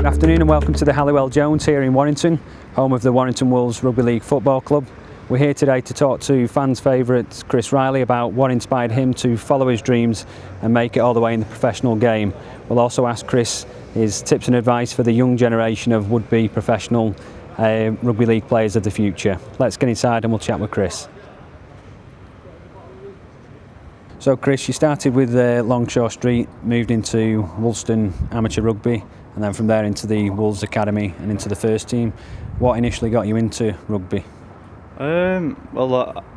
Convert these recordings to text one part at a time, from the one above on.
Good afternoon and welcome to the Haliwell Jones here in Warrington, home of the Warrington Wolves Rugby League Football Club. We're here today to talk to fans' favourite Chris Riley about what inspired him to follow his dreams and make it all the way in the professional game. We'll also ask Chris his tips and advice for the young generation of would-be professional rugby league players of the future. Let's get inside and we'll chat with Chris. So Chris, you started with Longshore Street, moved into Woolston Amateur Rugby, and then from there into the Wolves Academy and into the first team. What initially got you into rugby? I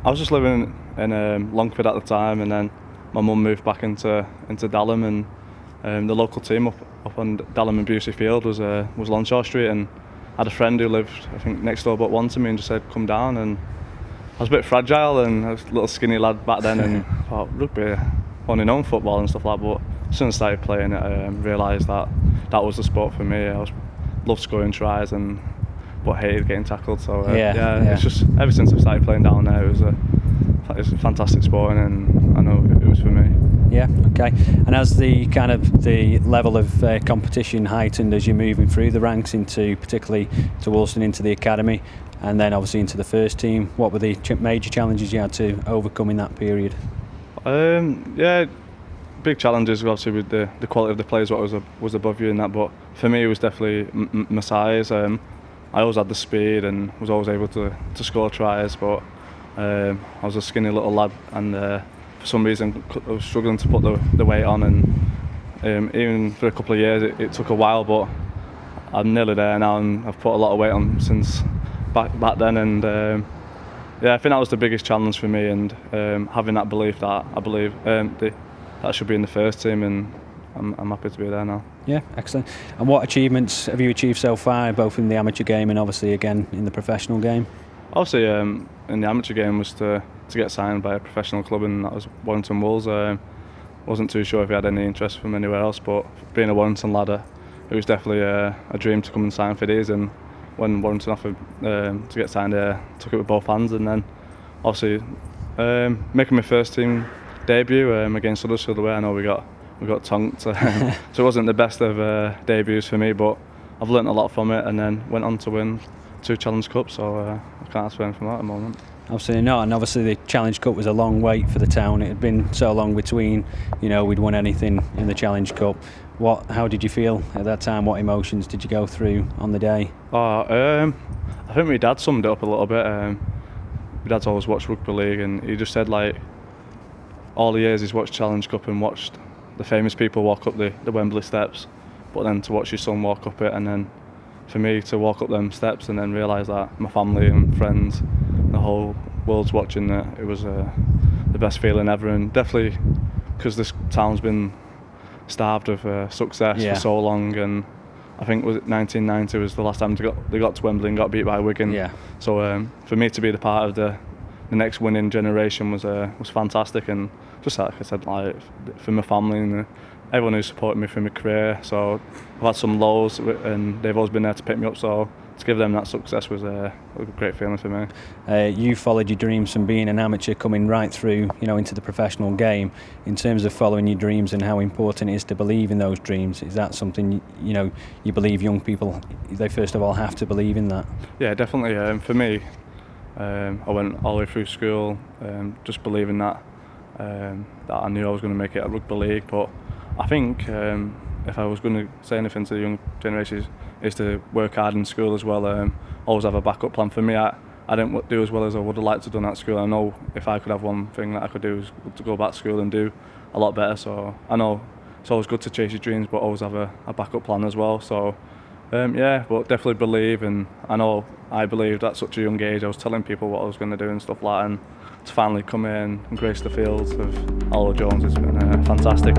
was just living in Longford at the time, and then my mum moved back into Dalham, and the local team up on Dalham and Busey Field was Longshore Street, and I had a friend who lived, I think, next door but one to me, and just said come down. And I was a bit fragile and I was a little skinny lad back then, and thought rugby, only known football and stuff like that, but as soon as I started playing it, I realised that was the sport for me. I loved scoring tries but hated getting tackled, so it's just ever since I started playing down there, it was a fantastic sport, and I know it was for me. Yeah, okay. And as the level of competition heightened as you're moving through the ranks particularly to Woolston, into the academy, and then obviously into the first team, what were the major challenges you had to overcome in that period? Big challenges obviously with the quality of the players, what was above you in that, but for me it was definitely my size. I always had the speed and was always able to score tries, but I was a skinny little lad, and for some reason I was struggling to put the weight on, and even for a couple of years it took a while, but I'm nearly there now, and I've put a lot of weight on since back then, and I think that was the biggest challenge for me, and having that belief that I believe that should be in the first team, and I'm happy to be there now. Yeah, excellent. And what achievements have you achieved so far, both in the amateur game and obviously again in the professional game? Obviously, in the amateur game was to get signed by a professional club, and that was Warrington Wolves. Wasn't too sure if he had any interest from anywhere else, but being a Warrington lad, it was definitely a dream to come and sign for these. And when Warrington offered to get signed, I took it with both hands, and then obviously making my first team debut against Huddersfield away. I know we got tonked, so it wasn't the best of debuts for me, but I've learnt a lot from it, and then went on to win 2 Challenge Cups, so I can't ask for anything from that at the moment. Absolutely not, and obviously the Challenge Cup was a long wait for the town. It had been so long between, we'd won anything in the Challenge Cup. How did you feel at that time? What emotions did you go through on the day? I think my dad summed it up a little bit. My dad's always watched rugby league, and he just said, like, all the years he's watched Challenge Cup and watched the famous people walk up the Wembley steps, but then to watch your son walk up it, and then for me to walk up them steps and then realise that my family and friends, the whole world's watching it was the best feeling ever. And definitely because this town's been starved of success for so long, and I think was it 1990 was the last time they got to Wembley and got beat by Wigan. Yeah. So for me to be the part of the next winning generation was fantastic, and just like I said, like for my family and everyone who supported me through my career. So I've had some lows, and they've always been there to pick me up. So to give them that success was a great feeling for me. You followed your dreams from being an amateur, coming right through, into the professional game. In terms of following your dreams and how important it is to believe in those dreams, is that something you believe young people, they first of all have to believe in that? Yeah, definitely. For me, I went all the way through school just believing that I knew I was going to make it at rugby league. But I think if I was going to say anything to the young generations, is to work hard in school as well. Always have a backup plan. For me, I didn't do as well as I would have liked to have done at school. I know if I could have one thing that I could do is to go back to school and do a lot better. So I know it's always good to chase your dreams, but always have a backup plan as well. So but definitely believe, and I believed at such a young age. I was telling people what I was going to do and stuff like that, and to finally come in and grace the fields of Haliwell Jones has been fantastic.